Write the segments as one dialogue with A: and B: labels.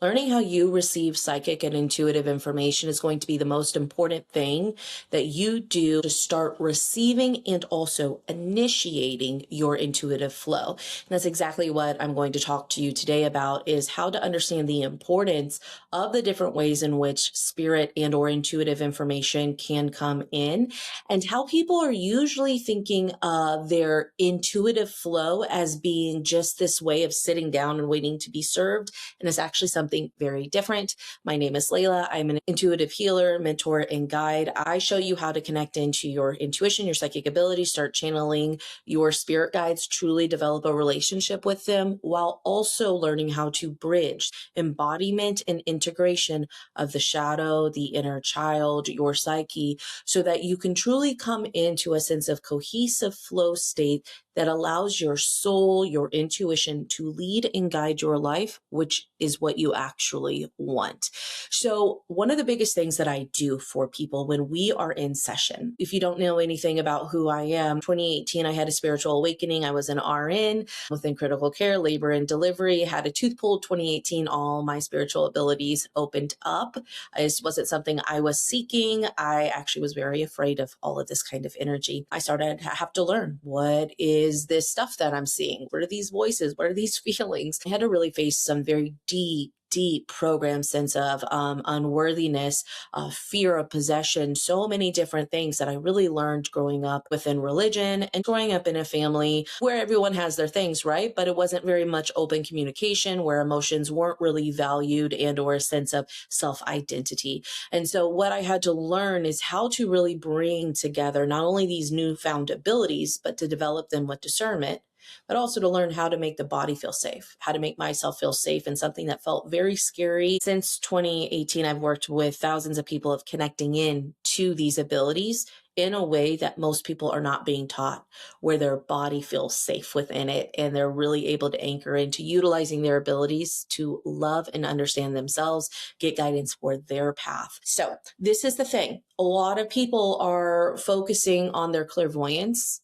A: Learning how you receive psychic and intuitive information is going to be the most important thing that you do to start receiving and also initiating your intuitive flow. And that's exactly what I'm going to talk to you today about, is how to understand the importance of the different ways in which spirit and or intuitive information can come in, and how people are usually thinking of their intuitive flow as being just this way of sitting down and waiting to be served. And it's actually something very different. My name is Layla. I'm an intuitive healer, mentor, and guide. I show you how to connect into your intuition, your psychic ability, start channeling your spirit guides, truly develop a relationship with them, while also learning how to bridge embodiment and integration of the shadow, the inner child, your psyche, so that you can truly come into a sense of cohesive flow state that allows your soul, your intuition to lead and guide your life, which is what you actually want. So one of the biggest things that I do for people when we are in session, if you don't know anything about who I am, 2018, I had a spiritual awakening. I was an RN within critical care, labor and delivery, had a tooth pulled 2018. All my spiritual abilities opened up. This wasn't something I was seeking. I actually was very afraid of all of this kind of energy. I started to have to learn, what is this stuff that I'm seeing? What are these voices? What are these feelings? I had to really face some very deep program sense of unworthiness, fear of possession, so many different things that I really learned growing up within religion and growing up in a family where everyone has their things, right? But it wasn't very much open communication, where emotions weren't really valued and or a sense of self-identity. And so what I had to learn is how to really bring together not only these newfound abilities, but to develop them with discernment, but also to learn how to make the body feel safe, how to make myself feel safe in something that felt very scary. Since 2018, I've worked with thousands of people of connecting in to these abilities in a way that most people are not being taught, where their body feels safe within it and they're really able to anchor into utilizing their abilities to love and understand themselves, get guidance for their path. So this is the thing. A lot of people are focusing on their clairvoyance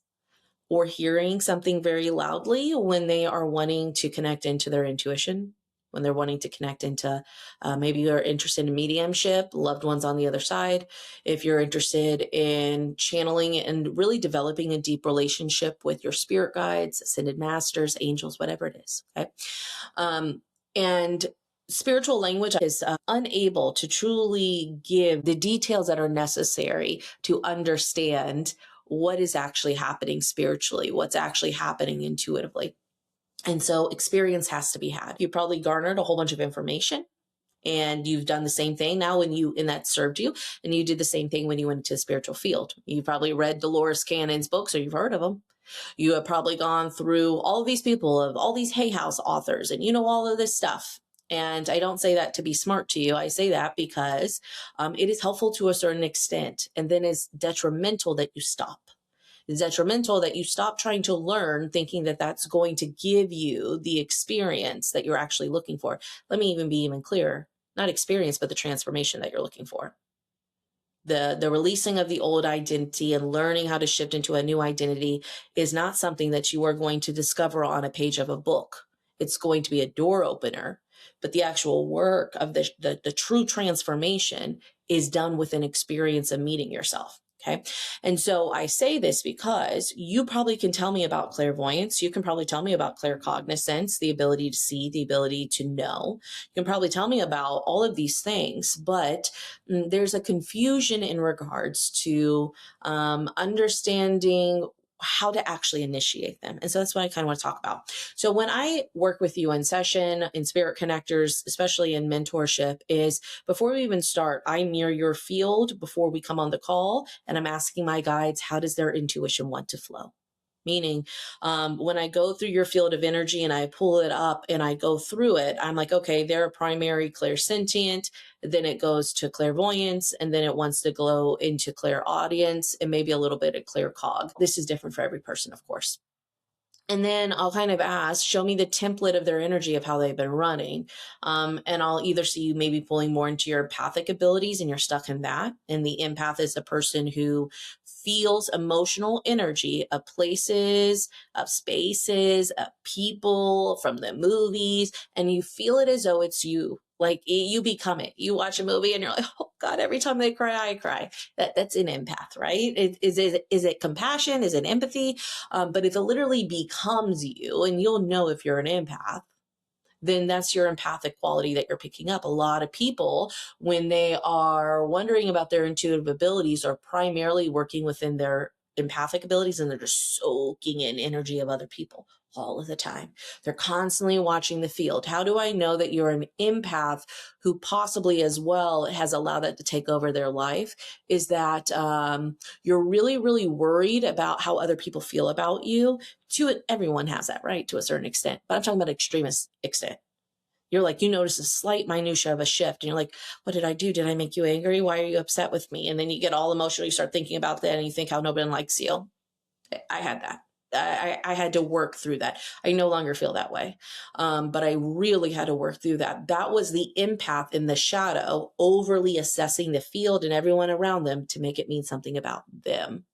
A: or hearing something very loudly when they are wanting to connect into their intuition, when they're wanting to connect into, maybe you're interested in mediumship, loved ones on the other side. If you're interested in channeling and really developing a deep relationship with your spirit guides, ascended masters, angels, whatever it is. Okay. And spiritual language is unable to truly give the details that are necessary to understand what is actually happening spiritually, what's actually happening intuitively. And so experience has to be had. You probably garnered a whole bunch of information and you've done the same thing now and that served you. And you did the same thing when you went into the spiritual field. You probably read Dolores Cannon's books, or you've heard of them. You have probably gone through all of these people, of all these Hay House authors, and you know all of this stuff. And I don't say that to be smart to you. I say that because it is helpful to a certain extent, and then it's detrimental that you stop. It's detrimental that you stop trying to learn, thinking that that's going to give you the experience that you're actually looking for. Let me even be even clearer. Not experience, but the transformation that you're looking for. The releasing of the old identity and learning how to shift into a new identity is not something that you are going to discover on a page of a book. It's going to be a door opener, but the actual work of the true transformation is done with an experience of meeting yourself. Okay. And so I say this because you probably can tell me about clairvoyance. You can probably tell me about claircognizance, the ability to see, the ability to know. You can probably tell me about all of these things, but there's a confusion in regards to understanding how to actually initiate them. And so that's what I kind of want to talk about. So when I work with you in session, in spirit connectors, especially in mentorship, is before we even start, I mirror your field before we come on the call, and I'm asking my guides, how does their intuition want to flow? Meaning, when I go through your field of energy and I pull it up and I go through it, I'm like, okay, they're a primary clairsentient, then it goes to clairvoyance, and then it wants to glow into clairaudience and maybe a little bit of claircog. This is different for every person, of course. And then I'll kind of ask, show me the template of their energy of how they've been running. And I'll either see you maybe pulling more into your empathic abilities and you're stuck in that. And the empath is the person who feels emotional energy of places, of spaces, of people, from the movies, and you feel it as though it's you. Like you become it. You watch a movie and you're like, oh God, every time they cry, I cry. That's an empath, right? Is it compassion? Is it empathy? But if it literally becomes you, and you'll know if you're an empath, then that's your empathic quality that you're picking up. A lot of people, when they are wondering about their intuitive abilities, are primarily working within their empathic abilities, and they're just soaking in energy of other people all of the time. They're constantly watching the field. How do I know that you're an empath who possibly as well has allowed that to take over their life? Is that you're really, really worried about how other people feel about you. To it, everyone has that, right? To a certain extent, but I'm talking about extremist extent. You're like, you notice a slight minutia of a shift and you're like, what did I do? Did I make you angry? Why are you upset with me? And then you get all emotional. You start thinking about that and you think how nobody likes you. I had that. I had to work through that. I no longer feel that way. But I really had to work through that. That was the empath in the shadow, overly assessing the field and everyone around them to make it mean something about them.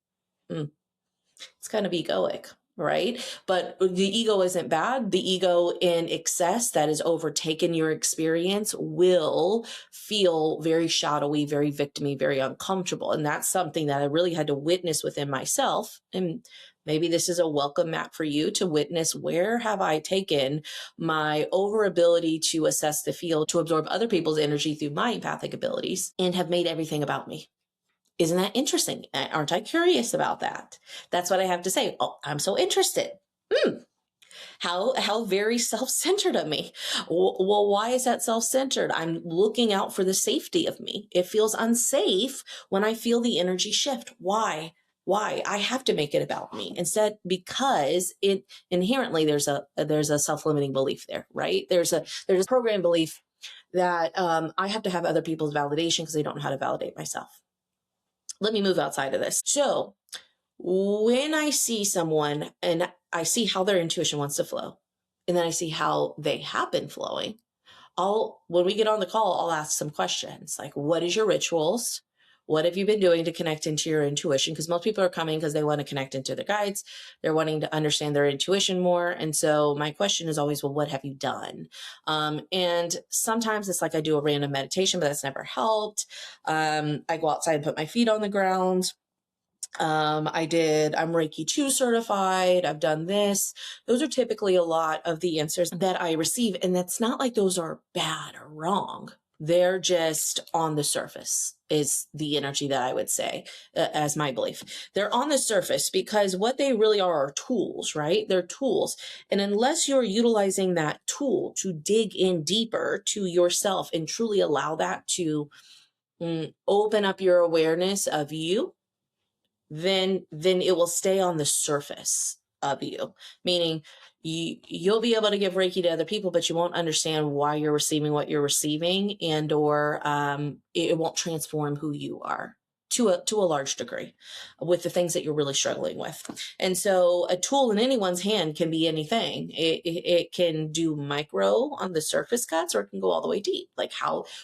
A: It's kind of egoic, right? But the ego isn't bad. The ego in excess that has overtaken your experience will feel very shadowy, very victimy, very uncomfortable. And that's something that I really had to witness within myself. And maybe this is a welcome map for you to witness, where have I taken my over ability to assess the field, to absorb other people's energy through my empathic abilities, and have made everything about me. Isn't that interesting? Aren't I curious about that? That's what I have to say. Oh, I'm so interested. How very self-centered of me. Well, why is that self-centered? I'm looking out for the safety of me. It feels unsafe when I feel the energy shift. Why? I have to make it about me instead, because it inherently there's a self-limiting belief there, right? There's a program belief that I have to have other people's validation because I don't know how to validate myself. Let me move outside of this. So when I see someone and I see how their intuition wants to flow, and then I see how they have been flowing, when we get on the call, I'll ask some questions like, what is your rituals? What have you been doing to connect into your intuition? Because most people are coming because they want to connect into their guides. They're wanting to understand their intuition more. And so my question is always, well, what have you done? And sometimes it's like I do a random meditation, but that's never helped. I go outside and put my feet on the ground. I'm Reiki 2 certified. I've done this. Those are typically a lot of the answers that I receive. And that's not like those are bad or wrong. They're just on the surface is the energy that I would say as my belief. They're on the surface because what they really are tools, right? They're tools. And unless you're utilizing that tool to dig in deeper to yourself and truly allow that to open up your awareness of you, then it will stay on the surface of you, meaning you'll be able to give Reiki to other people, but you won't understand why you're receiving what you're receiving, and or it won't transform who you are to a large degree with the things that you're really struggling with. And so a tool in anyone's hand can be anything. It can do micro on the surface cuts, or it can go all the way deep. Like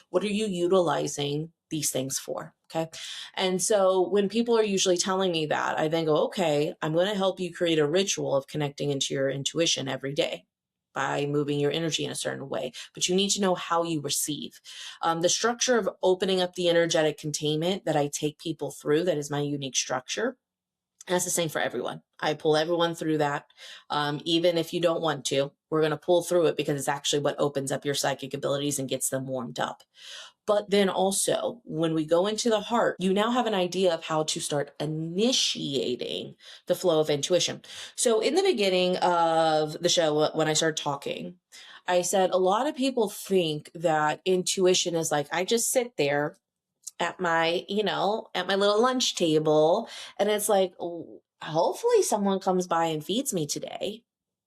A: what are you utilizing these things for? Okay. And so when people are usually telling me that, I then go, okay, I'm going to help you create a ritual of connecting into your intuition every day by moving your energy in a certain way. But you need to know how you receive. The structure of opening up the energetic containment that I take people through, that is my unique structure. And that's the same for everyone. I pull everyone through that. Even if you don't want to, we're going to pull through it because it's actually what opens up your psychic abilities and gets them warmed up. But then also, when we go into the heart, you now have an idea of how to start initiating the flow of intuition. So in the beginning of the show, when I started talking, I said a lot of people think that intuition is like, I just sit there at my little lunch table, and it's like, hopefully someone comes by and feeds me today.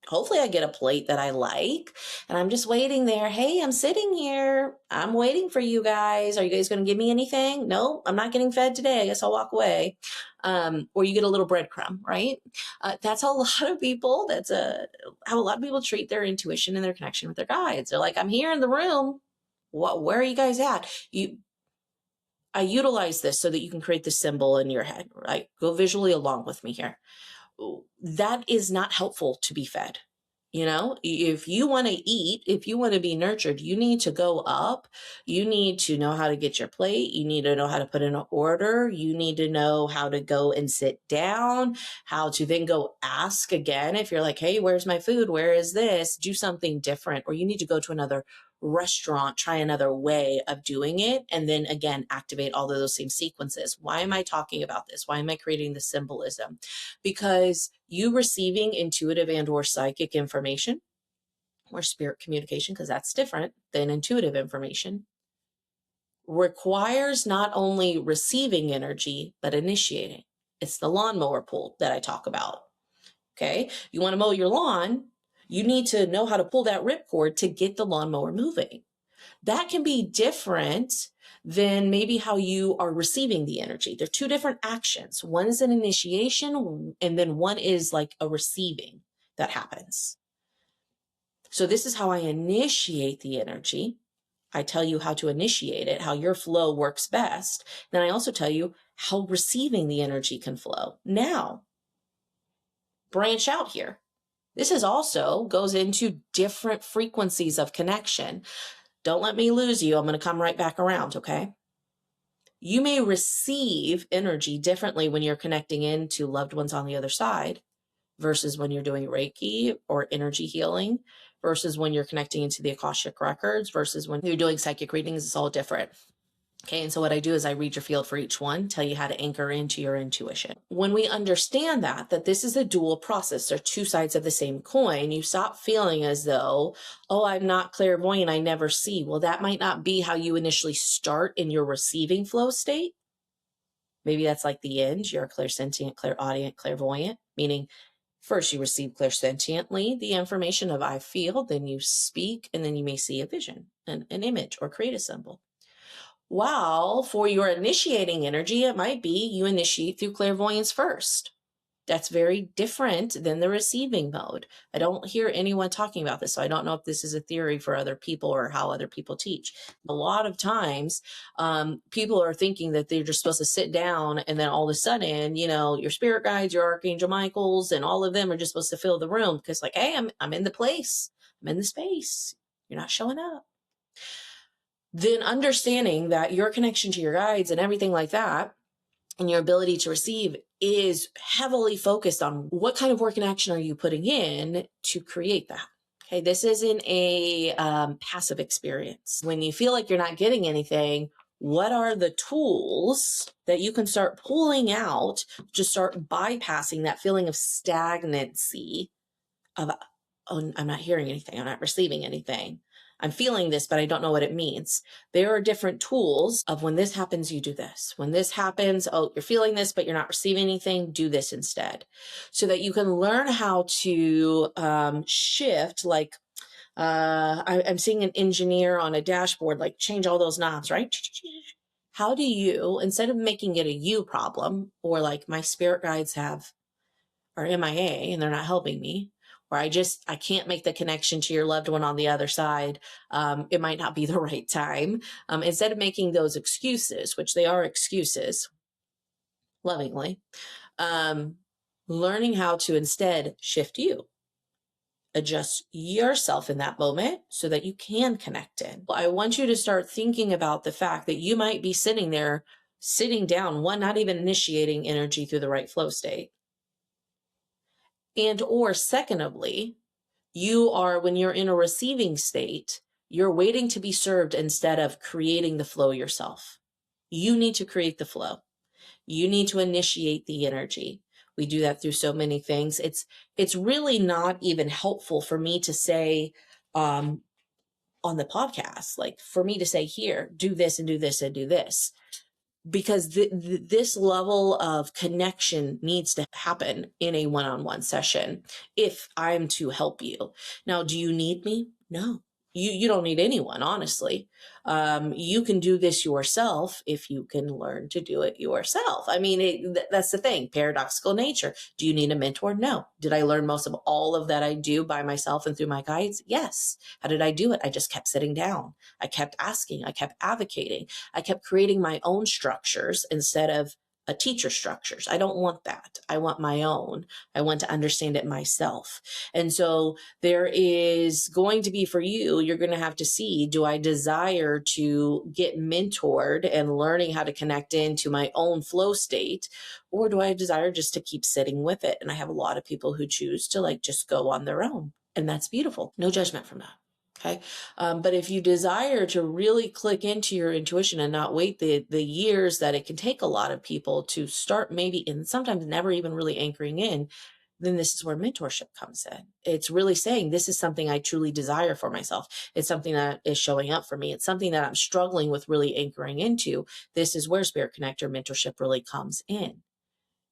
A: Hopefully I get a plate that I like, and I'm just waiting there. Hey, I'm sitting here. I'm waiting for you guys. Are you guys going to give me anything? No, I'm not getting fed today. I guess I'll walk away. Or you get a little breadcrumb, right? That's how a lot of people, how a lot of people treat their intuition and their connection with their guides. They're like, I'm here in the room. Where are you guys at? I utilize this so that you can create the symbol in your head, right? Go visually along with me here. That is not helpful to be fed. You know, if you want to eat, if you want to be nurtured, you need to go up. You need to know how to get your plate. You need to know how to put in an order. You need to know how to go and sit down, how to then go ask again. If you're like, hey, where's my food? Where is this? Do something different. Or you need to go to another restaurant, try another way of doing it. And then again, activate all of those same sequences. Why am I talking about this? Why am I creating the symbolism? Because you receiving intuitive and or psychic information or spirit communication, because that's different than intuitive information, requires not only receiving energy, but initiating. It's the lawnmower pull that I talk about. Okay. You want to mow your lawn, you need to know how to pull that ripcord to get the lawnmower moving. That can be different than maybe how you are receiving the energy. They're two different actions. One is an initiation, and then one is like a receiving that happens. So this is how I initiate the energy. I tell you how to initiate it, how your flow works best. Then I also tell you how receiving the energy can flow. Now, branch out here. This is also goes into different frequencies of connection. Don't let me lose you. I'm going to come right back around, okay? You may receive energy differently when you're connecting into loved ones on the other side versus when you're doing Reiki or energy healing versus when you're connecting into the Akashic records versus when you're doing psychic readings. It's all different. Okay, and so what I do is I read your field for each one, tell you how to anchor into your intuition. When we understand that this is a dual process, they're two sides of the same coin, you stop feeling as though, oh, I'm not clairvoyant, I never see. Well, that might not be how you initially start in your receiving flow state. Maybe that's like the end, you're a clairsentient, clairaudient, clairvoyant, meaning first you receive clairsentiently the information of I feel, then you speak, and then you may see a vision, an image, or create a symbol. While for your initiating energy, it might be you initiate through clairvoyance first. That's very different than the receiving mode. I don't hear anyone talking about this, so I don't know if this is a theory for other people or how other people teach. A lot of times, people are thinking that they're just supposed to sit down and then all of a sudden, you know, your spirit guides, your Archangel Michaels, and all of them are just supposed to fill the room because like, hey, I'm in the place, I'm in the space. You're not showing up. Then understanding that your connection to your guides and everything like that and your ability to receive is heavily focused on what kind of work and action are you putting in to create that. Okay, this isn't a passive experience. When you feel like you're not getting anything, what are the tools that you can start pulling out to start bypassing that feeling of stagnancy of, oh, I'm not hearing anything, I'm not receiving anything. I'm feeling this, but I don't know what it means. There are different tools of when this happens, you do this. When this happens, oh, you're feeling this, but you're not receiving anything, do this instead. So that you can learn how to shift, like I'm seeing an engineer on a dashboard, like change all those knobs, right? How do you, instead of making it a you problem, or like my spirit guides are MIA and they're not helping me, or I can't make the connection to your loved one on the other side. It might not be the right time. Instead of making those excuses, which they are excuses, lovingly, learning how to instead shift you, adjust yourself in that moment so that you can connect in. I want you to start thinking about the fact that you might be sitting there, sitting down, one, not even initiating energy through the right flow state. And or secondly, you are, when you're in a receiving state, you're waiting to be served instead of creating the flow yourself. You need to create the flow. You need to initiate the energy. We do that through so many things. It's really not even helpful for me to say on the podcast, like for me to say here, do this and do this and do this. Because this level of connection needs to happen in a one-on-one session if I'm to help you. Now, do you need me? No, you don't need anyone, honestly. You can do this yourself if you can learn to do it yourself. I mean, that's the thing, paradoxical nature. Do you need a mentor? No. Did I learn most of all of that I do by myself and through my guides? Yes. How did I do it? I just kept sitting down. I kept asking. I kept advocating. I kept creating my own structures instead of teacher structures. I don't want that. I want my own. I want to understand it myself. And so there is going to be, for you, you're going to have to see, do I desire to get mentored and learning how to connect into my own flow state, or do I desire just to keep sitting with it? And I have a lot of people who choose to like just go on their own, and that's beautiful. No judgment from that. Okay. But if you desire to really click into your intuition and not wait the years that it can take a lot of people to start, maybe, and sometimes never even really anchoring in, then this is where mentorship comes in. It's really saying, this is something I truly desire for myself. It's something that is showing up for me. It's something that I'm struggling with really anchoring into. This is where Spirit Connector mentorship really comes in.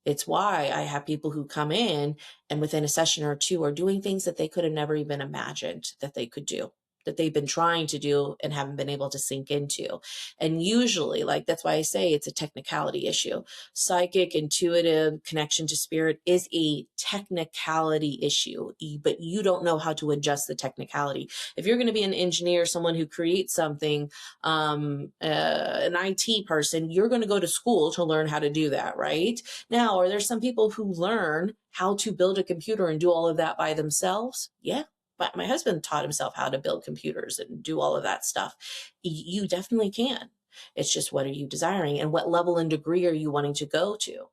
A: It's why I have people who come in and within a session or two are doing things that they could have never even imagined that they could do, that they've been trying to do and haven't been able to sink into. And usually, like, that's why I say it's a technicality issue. Psychic, intuitive connection to spirit is a technicality issue, but you don't know how to adjust the technicality. If you're going to be an engineer, someone who creates something, an IT person, you're going to go to school to learn how to do that, right? Now, are there some people who learn how to build a computer and do all of that by themselves? Yeah. But my husband taught himself how to build computers and do all of that stuff. You definitely can. It's just, what are you desiring, and what level and degree are you wanting to go to?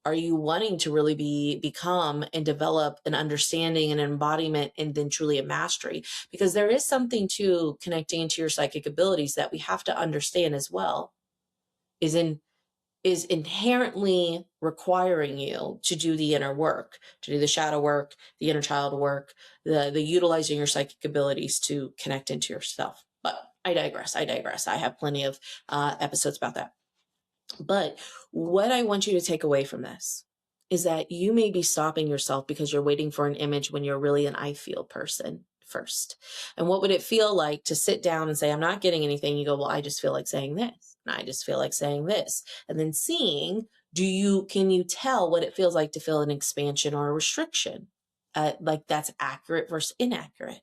A: Are you wanting to really become and develop an understanding and an embodiment, and then truly a mastery? Because there is something to connecting into your psychic abilities that we have to understand as well, is inherently requiring you to do the inner work, to do the shadow work, the inner child work, the utilizing your psychic abilities to connect into yourself. But I digress. I have plenty of episodes about that. But what I want you to take away from this is that you may be stopping yourself because you're waiting for an image when you're really an I feel person first. And what would it feel like to sit down and say, I'm not getting anything? You go, well, I just feel like saying this. And I just feel like saying this. And then seeing, can you tell what it feels like to feel an expansion or a restriction? Like that's accurate versus inaccurate.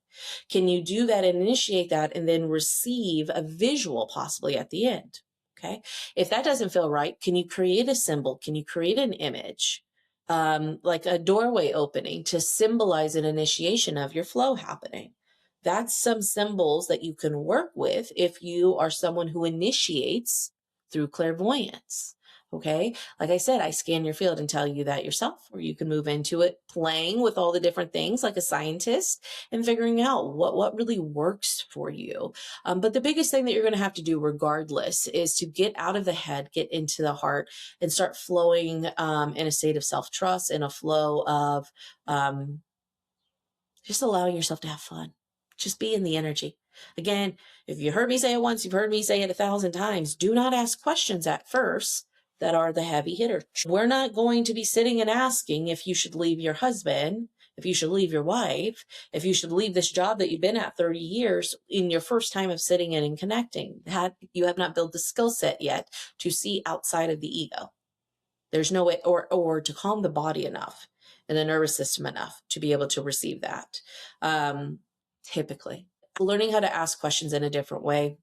A: Can you do that and initiate that and then receive a visual possibly at the end? Okay. If that doesn't feel right, can you create a symbol? Can you create an image? Like a doorway opening to symbolize an initiation of your flow happening. That's some symbols that you can work with if you are someone who initiates through clairvoyance. Okay. Like I said, I scan your field and tell you that yourself, or you can move into it playing with all the different things like a scientist and figuring out what really works for you. But the biggest thing that you're going to have to do regardless is to get out of the head, get into the heart, and start flowing in a state of self-trust, in a flow of just allowing yourself to have fun. Just be in the energy. Again, if you heard me say it once, you've heard me say it 1,000 times. Do not ask questions at first that are the heavy hitter. We're not going to be sitting and asking if you should leave your husband, if you should leave your wife, if you should leave this job that you've been at 30 years in your first time of sitting in and connecting. That you have not built the skill set yet to see outside of the ego. There's no way, or to calm the body enough and the nervous system enough to be able to receive that. Typically, learning how to ask questions in a different way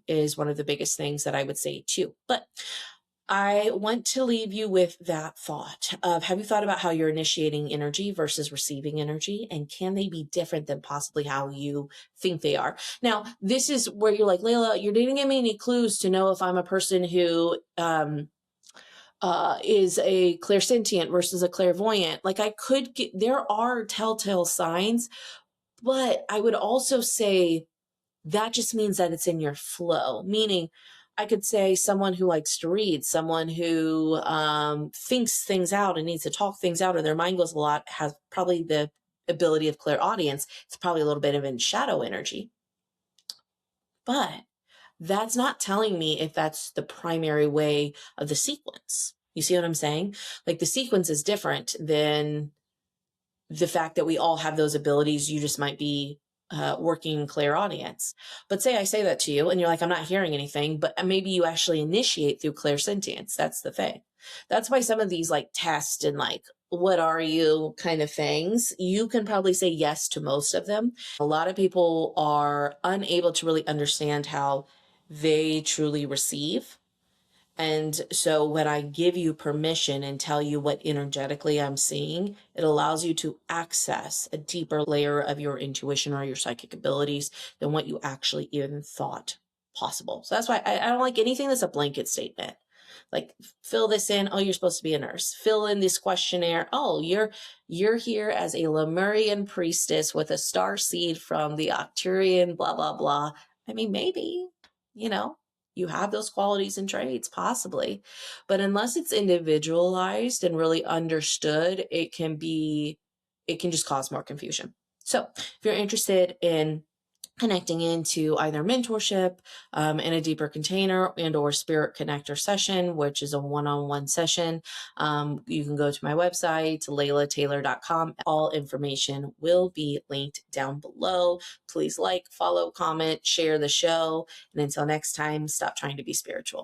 A: is one of the biggest things that I would say too. But I want to leave you with that thought of, have you thought about how you're initiating energy versus receiving energy? And can they be different than possibly how you think they are? Now, this is where you're like, Layla, you didn't give me any clues to know if I'm a person who is a clairsentient versus a clairvoyant. Like there are telltale signs, but I would also say that just means that it's in your flow, meaning I could say someone who likes to read, someone who thinks things out and needs to talk things out, or their mind goes a lot, has probably the ability of clairaudience. It's probably a little bit of in shadow energy. But that's not telling me if that's the primary way of the sequence. You see what I'm saying? Like the sequence is different than the fact that we all have those abilities. You just might be working clairaudience. But say I say that to you and you're like, I'm not hearing anything, but maybe you actually initiate through clairsentience. That's the thing. That's why some of these like tests and like, what are you kind of things, you can probably say yes to most of them. A lot of people are unable to really understand how they truly receive And so when I give you permission and tell you what energetically I'm seeing, it allows you to access a deeper layer of your intuition or your psychic abilities than what you actually even thought possible. So that's why I don't like anything that's a blanket statement. Like, fill this in. Oh, you're supposed to be a nurse. Fill in this questionnaire. Oh, you're here as a Lemurian priestess with a star seed from the Arcturian, blah, blah, blah. I mean, maybe, you know, you have those qualities and traits, possibly. But unless it's individualized and really understood, it can just cause more confusion. So if you're interested in connecting into either mentorship in a deeper container and or spirit connector session, which is a one-on-one session, you can go to my website, laylataylor.com. All information will be linked down below. Please like, follow, comment, share the show. And until next time, stop trying to be spiritual.